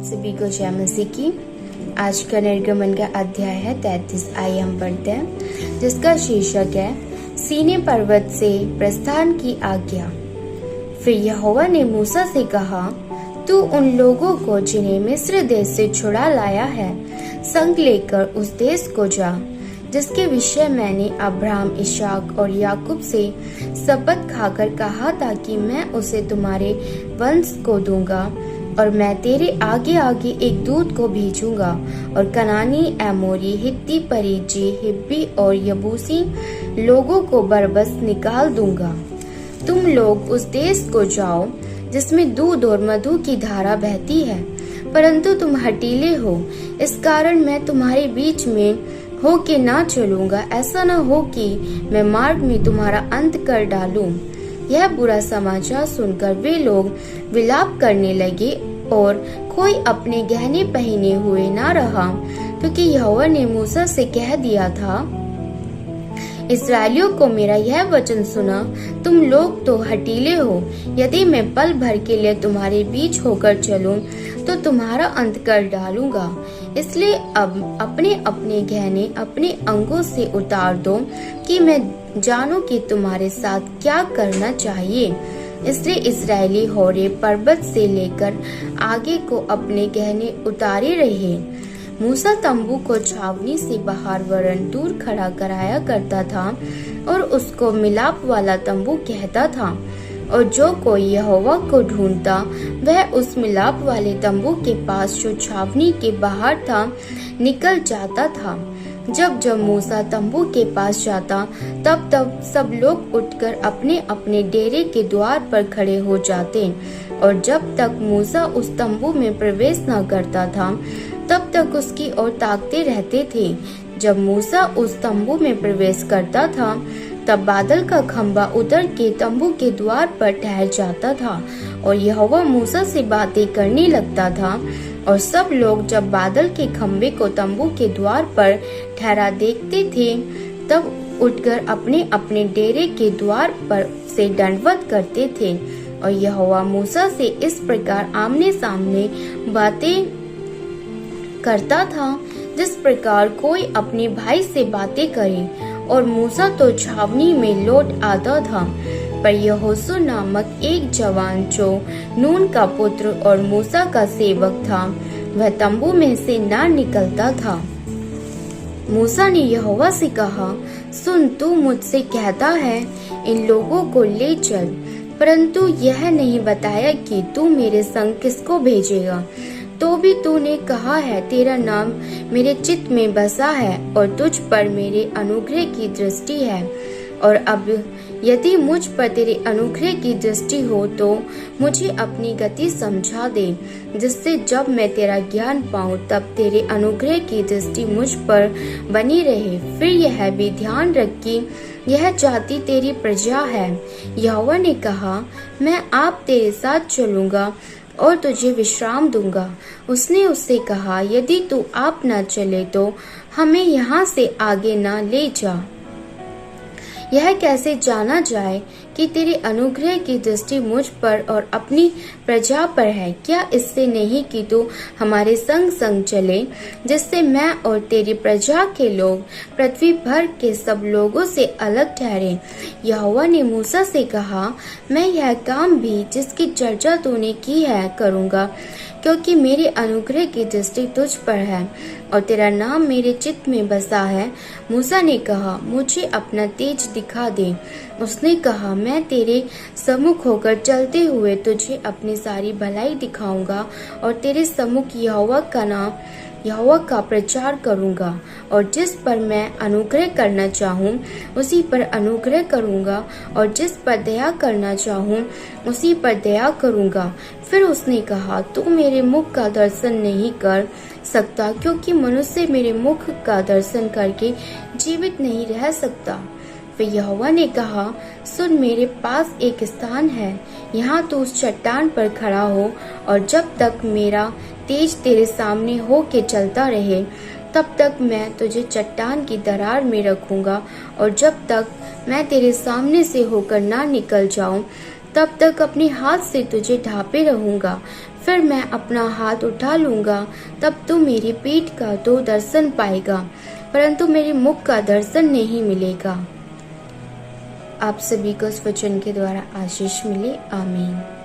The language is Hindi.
सभी को जय मसीह की। आज का निर्गमन का अध्याय है 33। आइए हम पढ़ते हैं, जिसका शीर्षक है सीनै पर्वत से प्रस्थान की आज्ञा। फिर यहोवा ने मूसा से कहा, तू उन लोगों को जिन्हें मिस्र देश से छुड़ा लाया है संग लेकर उस देश को जा, जिसके विषय मैंने अब्राहम, इसहाक और याकूब से शपथ खाकर कहा था कि मैं उसे तुम्हारे वंश को दूंगा। और मैं तेरे आगे आगे एक दूत को भेजूंगा और कनानी, एमोरी, हित्ती, परिज्जी, हिब्बी और यबूसी लोगों को बरबस निकाल दूंगा। तुम लोग उस देश को जाओ जिसमें दूध और मधु की धारा बहती है, परंतु तुम हठीले हो, इस कारण मैं तुम्हारे बीच में हो के ना चलूंगा। ऐसा न हो कि मैं मार्ग में तुम्हारा अंत कर डालूं। यह बुरा समाचार सुनकर वे लोग विलाप करने लगे और कोई अपने गहने पहने हुए ना रहा, क्योंकि यहोवा ने मूसा से कह दिया था, इस्राएलियों को मेरा यह वचन सुना, तुम लोग तो हठीले हो। यदि मैं पल भर के लिए तुम्हारे बीच होकर चलूं तो तुम्हारा अंत कर डालूंगा। इसलिए अब अपने अपने गहने अपने अंगों से उतार दो कि मैं जानूं कि तुम्हारे साथ क्या करना चाहिए। इसलिए इस्राएली होरेब पर्वत से लेकर आगे को अपने गहने उतारे रहे। मूसा तंबू को छावनी से बाहर वरन दूर खड़ा कराया करता था और उसको मिलाप वाला तंबू कहता था। और जो कोई यहोवा को ढूंढता वह उस मिलाप वाले तंबू के पास जो छावनी के बाहर था निकल जाता था। जब जब मूसा तंबू के पास जाता तब तब सब लोग उठकर अपने अपने डेरे के द्वार पर खड़े हो जाते, और जब तक मूसा उस तंबू में प्रवेश न करता था तब तक उसकी ओर ताकते रहते थे। जब मूसा उस तंबू में प्रवेश करता था तब बादल का खंबा उतर के तंबू के द्वार पर ठहर जाता था और यहोवा मूसा से बातें करने लगता था। और सब लोग जब बादल के खंबे को तंबू के द्वार पर ठहरा देखते थे तब उठकर अपने अपने डेरे के द्वार पर से दंडवत करते थे। और यहोवा मूसा से इस प्रकार आमने सामने बातें करता था जिस प्रकार कोई अपने भाई से बातें करे। और मूसा तो छावनी में लौट आता था, पर यहोशू नामक एक जवान जो नून का पुत्र और मूसा का सेवक था, वह तंबू में से ना निकलता था। मूसा ने यहोवा से कहा, सुन, तू मुझसे कहता है इन लोगों को ले चल, परंतु यह नहीं बताया कि तू मेरे संग किसको भेजेगा। तो भी तूने कहा है, तेरा नाम मेरे चित्त में बसा है और तुझ पर मेरे अनुग्रह की दृष्टि है। और अब यदि मुझ पर तेरे अनुग्रह की दृष्टि हो तो मुझे अपनी गति समझा दे, जिससे जब मैं तेरा ज्ञान पाऊं तब तेरे अनुग्रह की दृष्टि मुझ पर बनी रहे। फिर यह भी ध्यान रख कि यह जाति तेरी प्रजा है। यहोवा ने कहा, मैं आप तेरे साथ चलूंगा और तुझे विश्राम दूंगा। उसने उससे कहा, यदि तू आप न चले तो हमें यहाँ से आगे न ले जा। यह कैसे जाना जाए कि तेरे अनुग्रह की दृष्टि मुझ पर और अपनी प्रजा पर है? क्या इससे नहीं कि तू हमारे संग संग चले, जिससे मैं और तेरी प्रजा के लोग पृथ्वी भर के सब लोगों से अलग ठहरे। यहोवा ने मूसा से कहा, मैं यह काम भी जिसकी चर्चा तूने की है करूँगा, क्योंकि मेरे अनुग्रह की दृष्टि तुझ पर है और तेरा नाम मेरे चित्त में बसा है। मूसा ने कहा, मुझे अपना तेज दिखा दे। उसने कहा, मैं तेरे सम्मुख होकर चलते हुए तुझे अपनी सारी भलाई दिखाऊंगा और तेरे सम्मुख यहोवा का प्रचार करूंगा। और जिस पर मैं अनुग्रह करना चाहूँ उसी पर अनुग्रह करूंगा और जिस पर दया करना चाहूँ उसी पर दया करूंगा। फिर उसने कहा, तू मेरे मुख का दर्शन नहीं कर सकता, क्योंकि मनुष्य मेरे मुख का दर्शन करके जीवित नहीं रह सकता। फिर यहोवा ने कहा, सुन, मेरे पास एक स्थान है, यहाँ तू उस चट्टान पर खड़ा हो और जब तक मेरा तेज तेरे सामने हो के चलता रहे तब तक मैं तुझे चट्टान की दरार में रखूंगा, और जब तक मैं तेरे सामने से होकर ना निकल जाऊं तब तक अपने हाथ से तुझे ढांपे रहूंगा। फिर मैं अपना हाथ उठा लूंगा, तब तू मेरी पीठ का तो दर्शन पाएगा, परंतु मेरे मुख का दर्शन नहीं मिलेगा। आप सभी को इस वचन के द्वारा आशीष मिले। आमीन।